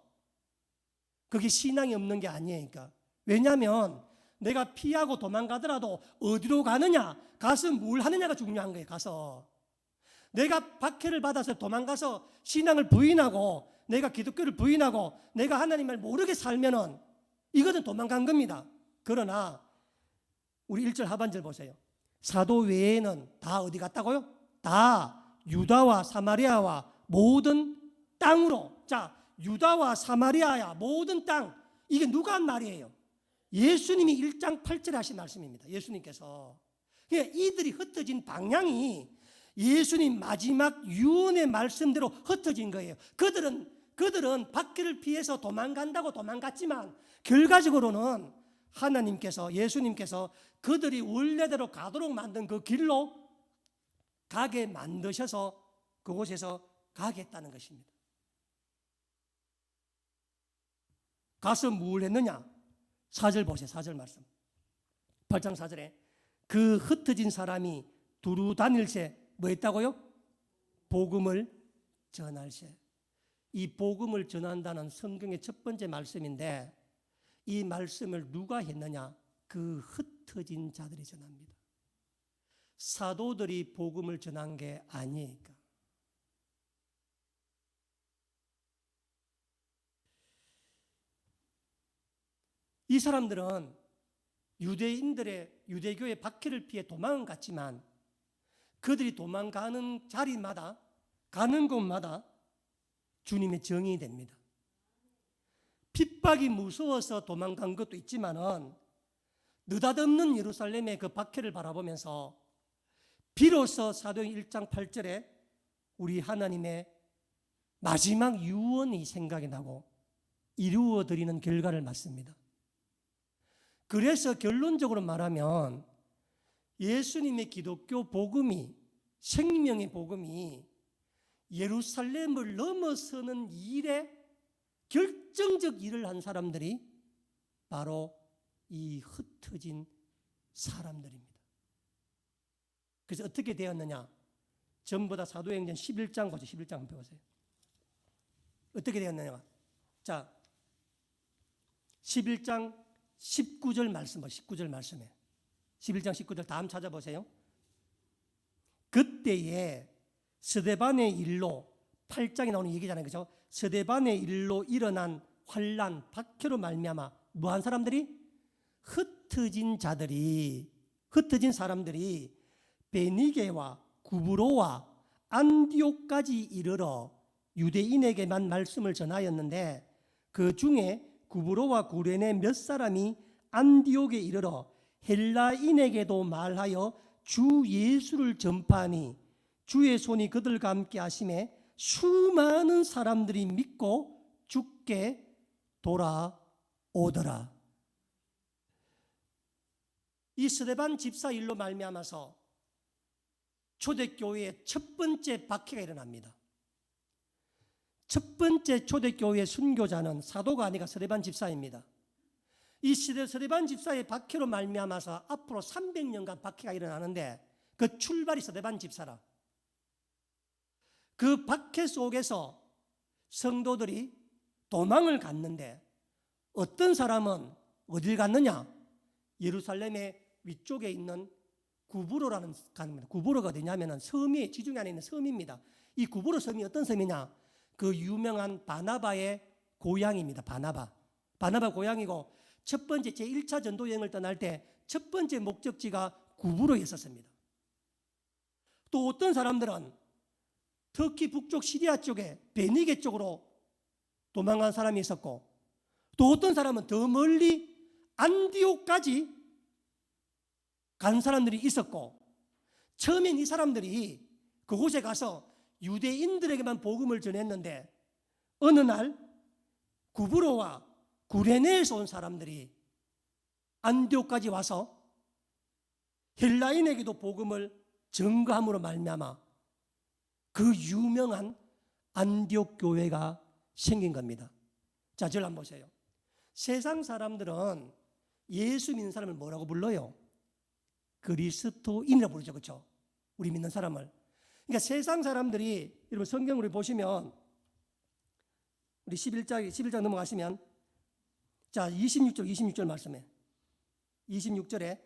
Speaker 1: 그게 신앙이 없는 게 아니니까. 왜냐하면 내가 피하고 도망가더라도 어디로 가느냐, 가서 뭘 하느냐가 중요한 거예요. 가서 내가 박해를 받아서 도망가서 신앙을 부인하고 내가 기독교를 부인하고 내가 하나님을 모르게 살면은 이것은 도망간 겁니다. 그러나 우리 1절 하반절 보세요. 사도 외에는 다 어디 갔다고요? 다 유다와 사마리아와 모든 땅으로. 자, 유다와 사마리아야 모든 땅. 이게 누가 한 말이에요? 예수님이 1장 8절에 하신 말씀입니다. 예수님께서. 그러니까 이들이 흩어진 방향이 예수님 마지막 유언의 말씀대로 흩어진 거예요. 그들은 박해를 피해서 도망간다고 도망갔지만 결과적으로는 하나님께서, 예수님께서 그들이 원래대로 가도록 만든 그 길로 가게 만드셔서 그곳에서 가게 했다는 것입니다. 가서 뭘 했느냐? 4절 보세요. 4절 말씀. 8장 4절에 그 흩어진 사람이 두루 다닐새 뭐 했다고요? 복음을 전할새. 이 복음을 전한다는 성경의 첫 번째 말씀인데 이 말씀을 누가 했느냐? 그 흩어진 자들이 전합니다. 사도들이 복음을 전한 게 아니니까. 이 사람들은 유대교의 박해를 피해 도망은 갔지만 그들이 도망가는 자리마다 가는 곳마다 주님의 정인이 됩니다. 핍박이 무서워서 도망간 것도 있지만은 느닷없는 예루살렘의 그 박해를 바라보면서 비로소 사도행 1장 8절에 우리 하나님의 마지막 유언이 생각이 나고 이루어드리는 결과를 맞습니다. 그래서 결론적으로 말하면 예수님의 기독교 복음이, 생명의 복음이 예루살렘을 넘어서는 일에 결정적 일을 한 사람들이 바로 이 흩어진 사람들입니다. 그래서 어떻게 되었느냐? 전부 다 사도행전 11장 보세요. 11장 한번 보세요. 어떻게 되었느냐? 자, 11장 19절 말씀 보세요. 19절 말씀에 11장 19절 다음 찾아보세요. 그때에 스데반의 일로 8장에 나오는 얘기잖아요. 그죠? 스데반의 일로 일어난 환난, 박해로 말미암아 뭐한 사람들이? 흩어진 사람들이 베니게와 구브로와 안디옥까지 이르러 유대인에게만 말씀을 전하였는데 그 중에 구브로와 구레네 몇 사람이 안디옥에 이르러 헬라인에게도 말하여 주 예수를 전파하니 주의 손이 그들과 함께 하심에 수많은 사람들이 믿고 주께 돌아오더라. 이 스데반 집사 일로 말미암아서 초대교회의 첫 번째 박해가 일어납니다. 첫 번째 초대교회의 순교자는 사도가 아니라 스데반 집사입니다. 이 스데반 집사의 박해로 말미암아서 앞으로 300년간 박해가 일어나는데 그 출발이 스데반 집사라. 그 박해 속에서 성도들이 도망을 갔는데 어떤 사람은 어딜 갔느냐? 예루살렘의 위쪽에 있는 구브로라는 강입니다. 구브로가 어디냐면은 섬이 지중해 안에 있는 섬입니다. 이 구브로 섬이 어떤 섬이냐? 그 유명한 바나바의 고향입니다. 바나바 고향이고 첫 번째 제1차 전도 여행을 떠날 때 첫 번째 목적지가 구브로에 있었습니다. 또 어떤 사람들은 터키 북쪽 시리아 쪽에 베니게 쪽으로 도망간 사람이 있었고 또 어떤 사람은 더 멀리 안디옥까지 간 사람들이 있었고 처음엔 이 사람들이 그곳에 가서 유대인들에게만 복음을 전했는데 어느 날 구브로와 구레네에서 온 사람들이 안디옥까지 와서 헬라인에게도 복음을 전가함으로 말미암아 그 유명한 안디옥 교회가 생긴 겁니다. 자, 저를 한번 보세요. 세상 사람들은 예수 믿는 사람을 뭐라고 불러요? 그리스도인이라고 부르죠. 그렇죠? 우리 믿는 사람을. 그러니까 세상 사람들이 여러분 성경을 보시면 우리 11장 넘어가시면 자 26절 말씀에 26절에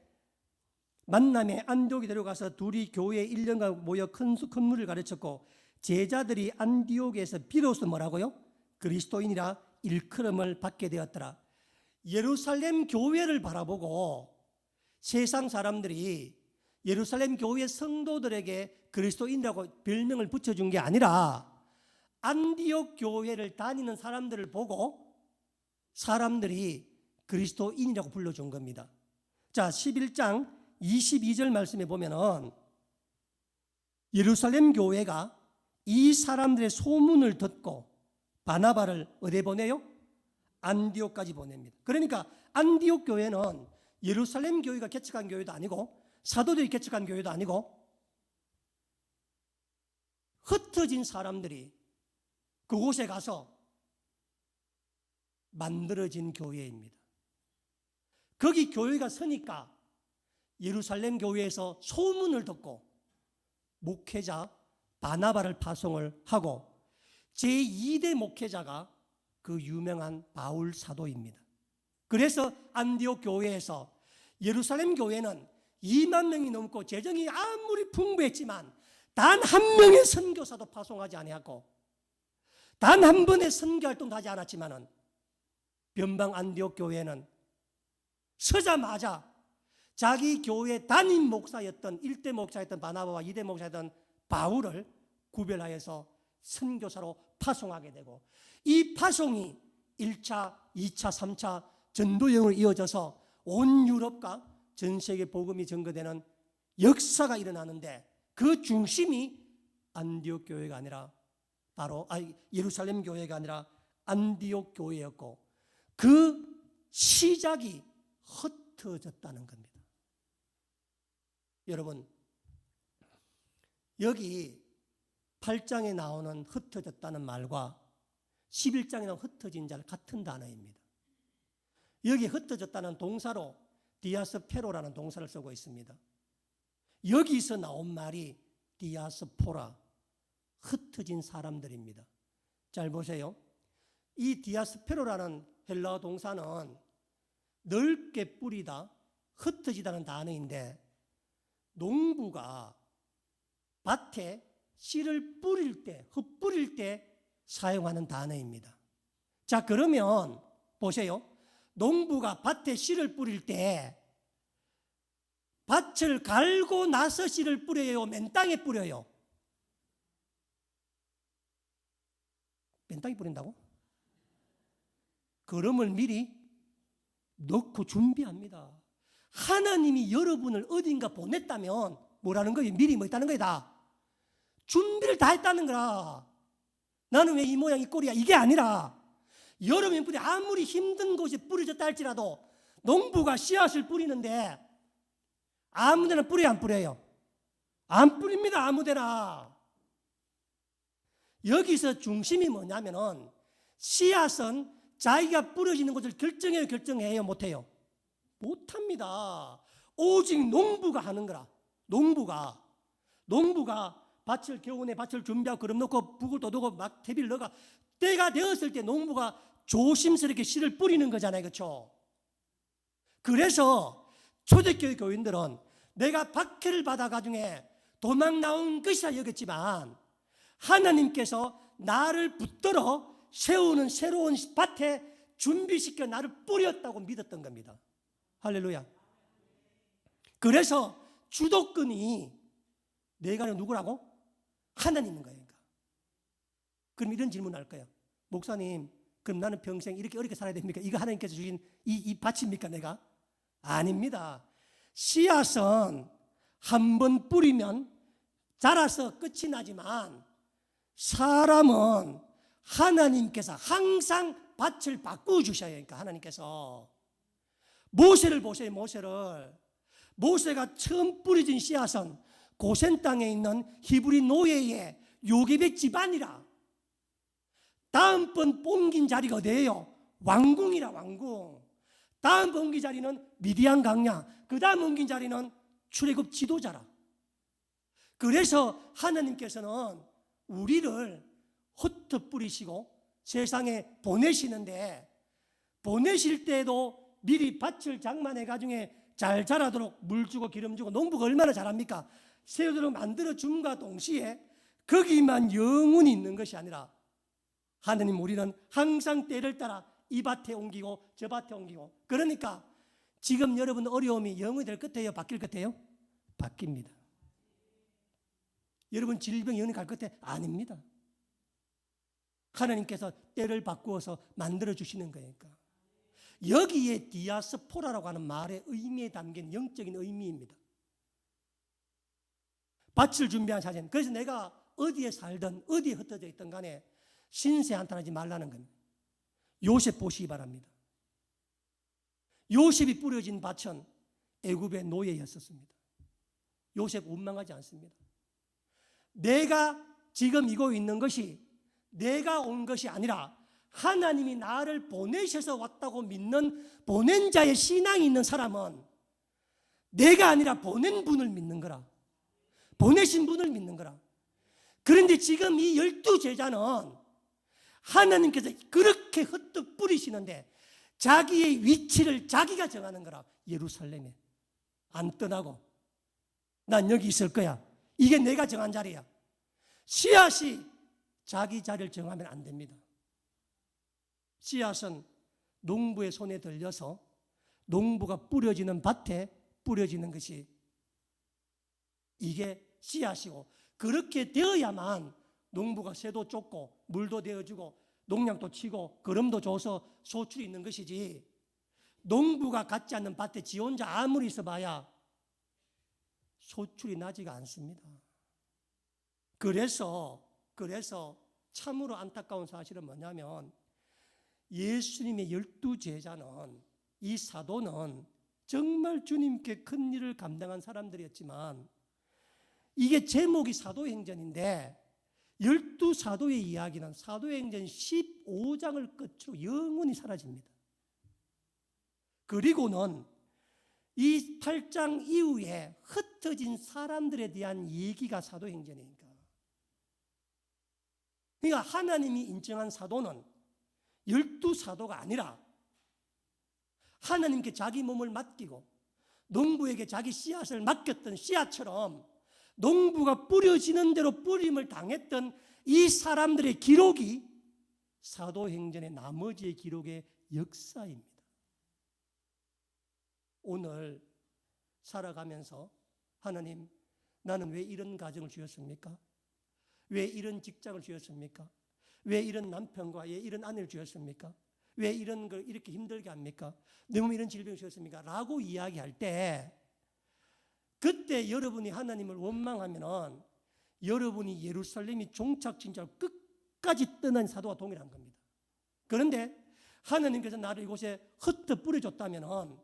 Speaker 1: 만남에 안디옥에 데려가서 둘이 교회에 1년간 모여 큰 건물을 가르쳤고 제자들이 안디옥에서 비로소 뭐라고요? 그리스도인이라 일컬음을 받게 되었더라. 예루살렘 교회를 바라보고 세상 사람들이 예루살렘 교회 성도들에게 그리스도인이라고 별명을 붙여준 게 아니라 안디옥 교회를 다니는 사람들을 보고 사람들이 그리스도인이라고 불러준 겁니다. 자, 11장 22절 말씀에 보면은 예루살렘 교회가 이 사람들의 소문을 듣고 바나바를 어디 보내요? 안디옥까지 보냅니다. 그러니까 안디옥 교회는 예루살렘 교회가 개척한 교회도 아니고 사도들이 개척한 교회도 아니고 흩어진 사람들이 그곳에 가서 만들어진 교회입니다. 거기 교회가 서니까 예루살렘 교회에서 소문을 듣고 목회자 바나바를 파송을 하고 제2대 목회자가 그 유명한 바울 사도입니다. 그래서 안디옥 교회에서 예루살렘 교회는 2만 명이 넘고 재정이 아무리 풍부했지만 단 한 명의 선교사도 파송하지 아니하고 단 한 번의 선교 활동도 하지 않았지만은 변방 안디옥 교회는 서자마자 자기 교회 담임 목사였던 1대 목사였던 바나바와 2대 목사였던 바울을 구별하여서 선교사로 파송하게 되고 이 파송이 1차, 2차, 3차 전도여행으로 이어져서 온 유럽과 전 세계 복음이 전거되는 역사가 일어나는데 그 중심이 안디옥 교회가 아니라 예루살렘 교회가 아니라 안디옥 교회였고 그 시작이 흩어졌다는 겁니다. 여러분, 여기 8장에 나오는 흩어졌다는 말과 11장에 나오는 흩어진 자 같은 단어입니다. 여기 흩어졌다는 동사로 디아스페로라는 동사를 쓰고 있습니다. 여기서 나온 말이 디아스포라, 흩어진 사람들입니다. 잘 보세요. 이 디아스페로라는 헬라어 동사는 넓게 뿌리다, 흩어지다는 단어인데 농부가 밭에 씨를 뿌릴 때, 흩뿌릴 때 사용하는 단어입니다. 자, 그러면 보세요. 농부가 밭에 씨를 뿌릴 때 밭을 갈고 나서 씨를 뿌려요? 맨 땅에 뿌려요? 맨 땅에 뿌린다고? 그름을 미리 넣고 준비합니다. 하나님이 여러분을 어딘가 보냈다면 뭐라는 거예요? 미리 뭐 있다는 거예요? 다 준비를 다 했다는 거라. 나는 왜 이 모양 이 꼴이야? 이게 아니라 여러분이 아무리 힘든 곳에 뿌려졌다 할지라도 농부가 씨앗을 뿌리는데 아무데나 뿌려요? 안 뿌려요? 안 뿌립니다. 아무데나. 여기서 중심이 뭐냐면은 씨앗은 자기가 뿌려지는 곳을 결정해요? 결정해요? 못해요? 못합니다. 오직 농부가 하는 거라. 농부가 밭을 겨우내 밭을 준비하고 그럼 놓고 북을 돋우고 막 퇴비를 넣어가 때가 되었을 때 농부가 조심스럽게 씨를 뿌리는 거잖아요. 그렇죠? 그래서 초대교회 교인들은 내가 박해를 받아 가중에 도망 나온 것이라 여겼지만 하나님께서 나를 붙들어 세우는 새로운 밭에 준비시켜 나를 뿌렸다고 믿었던 겁니다. 할렐루야. 그래서 주도권이 내가 누구라고? 하나님인 거예요. 그럼 이런 질문을 할 거예요. 목사님, 그럼 나는 평생 이렇게 어렵게 살아야 됩니까? 이거 하나님께서 주신 이 밭입니까 내가? 아닙니다. 씨앗은 한 번 뿌리면 자라서 끝이 나지만 사람은 하나님께서 항상 밭을 바꾸어 주셔야 하니까 하나님께서. 모세를 보세요. 모세가 처음 뿌려진 씨앗은 고센 땅에 있는 히브리 노예의 요게벳 집안이라. 다음번 옮긴 자리가 어디예요? 왕궁이라. 왕궁. 다음 옮긴 자리는 미디안 강야. 그 다음 옮긴 자리는 출애굽 지도자라. 그래서 하나님께서는 우리를 흩어 뿌리시고 세상에 보내시는데 보내실 때도 미리 밭을 장만해 가중에 잘 자라도록 물 주고 기름 주고 농부가 얼마나 잘합니까? 세우도록 만들어 줌과 동시에 거기만 영원히 있는 것이 아니라 하느님, 우리는 항상 때를 따라 이 밭에 옮기고 저 밭에 옮기고, 그러니까 지금 여러분 어려움이 영원히 될 것 같아요? 바뀔 것 같아요? 바뀝니다. 여러분 질병이 영원히 갈 것 같아요? 아닙니다. 하나님께서 때를 바꾸어서 만들어 주시는 거니까. 여기에 디아스포라라고 하는 말의 의미에 담긴 영적인 의미입니다. 밭을 준비한 사진. 그래서 내가 어디에 살든 어디에 흩어져 있든 간에 신세 한탄하지 말라는 겁니다. 요셉 보시기 바랍니다. 요셉이 뿌려진 밭은 애굽의 노예였었습니다. 요셉 원망하지 않습니다. 내가 지금 이곳에 있는 것이 내가 온 것이 아니라 하나님이 나를 보내셔서 왔다고 믿는 보낸 자의 신앙이 있는 사람은 내가 아니라 보낸 분을 믿는 거라. 보내신 분을 믿는 거라. 그런데 지금 이 12제자는 하나님께서 그렇게 흩뜨 뿌리시는데 자기의 위치를 자기가 정하는 거라. 예루살렘에 안 떠나고 난 여기 있을 거야. 이게 내가 정한 자리야. 씨앗이 자기 자리를 정하면 안 됩니다. 씨앗은 농부의 손에 들려서 농부가 뿌려지는 밭에 뿌려지는 것이 이게 씨앗이고, 그렇게 되어야만 농부가 새도 쫓고 물도 되어주고 농약도 치고 거름도 줘서 소출이 있는 것이지, 농부가 갖지 않는 밭에 지 혼자 아무리 있어봐야 소출이 나지가 않습니다. 그래서 참으로 안타까운 사실은 뭐냐면 예수님의 12제자는, 이 사도는 정말 주님께 큰 일을 감당한 사람들이었지만 이게 제목이 사도행전인데 12사도의 이야기는 사도행전 15장을 끝으로 영원히 사라집니다. 그리고는 이 8장 이후에 흩어진 사람들에 대한 얘기가 사도행전이니까. 그러니까 하나님이 인정한 사도는 12사도가 아니라 하나님께 자기 몸을 맡기고 농부에게 자기 씨앗을 맡겼던 씨앗처럼 농부가 뿌려지는 대로 뿌림을 당했던 이 사람들의 기록이 사도행전의 나머지의 기록의 역사입니다. 오늘 살아가면서 하나님, 나는 왜 이런 가정을 주셨습니까? 왜 이런 직장을 주셨습니까? 왜 이런 남편과 왜 이런 아내를 주셨습니까? 왜 이런 걸 이렇게 힘들게 합니까? 내 몸에 이런 질병을 주셨습니까? 라고 이야기할 때 그때 여러분이 하나님을 원망하면은 여러분이 예루살렘이 종착지인 끝까지 떠난 사도와 동일한 겁니다. 그런데 하나님께서 나를 이곳에 흩어 뿌려줬다면은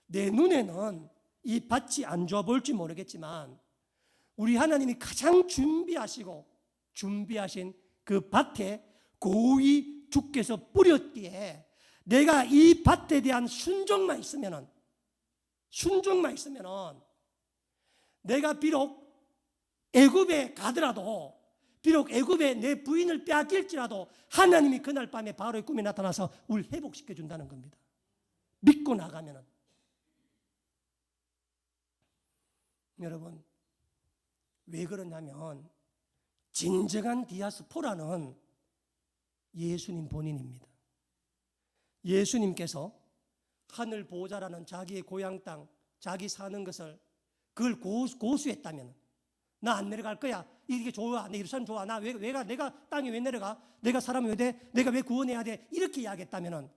Speaker 1: 내 눈에는 이 밭이 안 좋아 보일지 모르겠지만 우리 하나님이 가장 준비하신 그 밭에 고이 주께서 뿌렸기에 내가 이 밭에 대한 순종만 있으면은 내가 비록 애굽에 가더라도, 비록 애굽에 내 부인을 빼앗길지라도 하나님이 그날 밤에 바로의 꿈에 나타나서 우리를 회복시켜 준다는 겁니다. 믿고 나가면은. 여러분, 왜 그러냐면 진정한 디아스포라는 예수님 본인입니다. 예수님께서 하늘 보호자라는 자기의 고향 땅, 자기 사는 것을 그걸 고수했다면, 나 안 내려갈 거야, 이게 좋아, 내 예루살렘 좋아, 내가 땅에 왜 내려가, 내가 사람이 왜 돼, 내가 왜 구원해야 돼, 이렇게 이야기했다면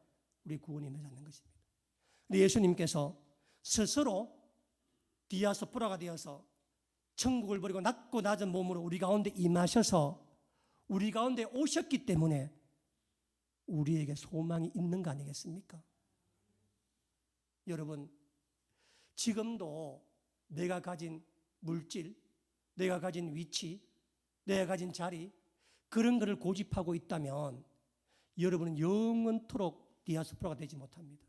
Speaker 1: 우리 구원이 되지 않는 것입니다. 근데 예수님께서 스스로 디아스포라가 되어서 천국을 버리고 낮고 낮은 몸으로 우리 가운데 임하셔서 우리 가운데 오셨기 때문에 우리에게 소망이 있는 거 아니겠습니까? 여러분, 지금도 내가 가진 물질, 내가 가진 위치, 내가 가진 자리, 그런 것을 고집하고 있다면 여러분은 영원토록 디아스포라가 되지 못합니다.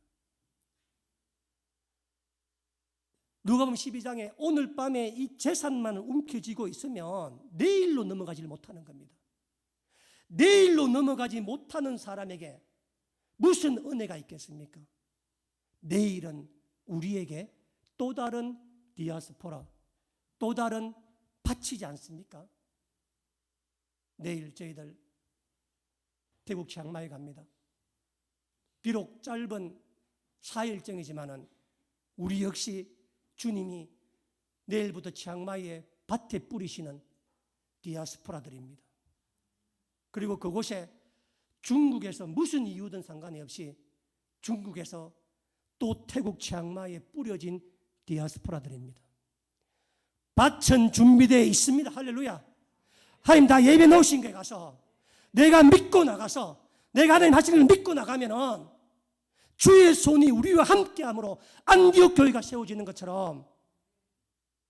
Speaker 1: 누가복음 12장에 오늘 밤에 이 재산만 움켜쥐고 있으면 내일로 넘어가지 못하는 겁니다. 내일로 넘어가지 못하는 사람에게 무슨 은혜가 있겠습니까? 내일은 우리에게 또 다른 디아스포라, 또 다른 밭이지 않습니까? 내일 저희들 태국 치앙마이 갑니다. 비록 짧은 4일정이지만은 우리 역시 주님이 내일부터 치앙마이에 밭에 뿌리시는 디아스포라들입니다. 그리고 그곳에 중국에서 무슨 이유든 상관이 없이 중국에서 또 태국 치앙마이에 뿌려진 디아스포라들입니다. 밭은 준비되어 있습니다. 할렐루야. 하나님 다 예배 놓으신 데 가서 내가 믿고 나가서 내가 하나님 하시는 걸 믿고 나가면은 주의 손이 우리와 함께함으로 안디옥 교회가 세워지는 것처럼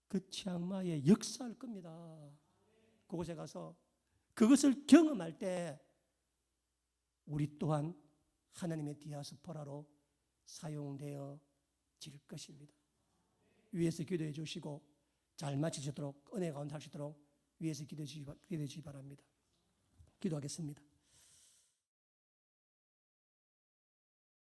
Speaker 1: 그 치앙마이에 역사할 겁니다. 그곳에 가서 그것을 경험할 때 우리 또한 하나님의 디아스포라로 사용되어질 것입니다. 위에서 기도해 주시고 잘 마치시도록 은혜 가운데 하시도록 위에서 기도해 주시기 바랍니다. 기도하겠습니다.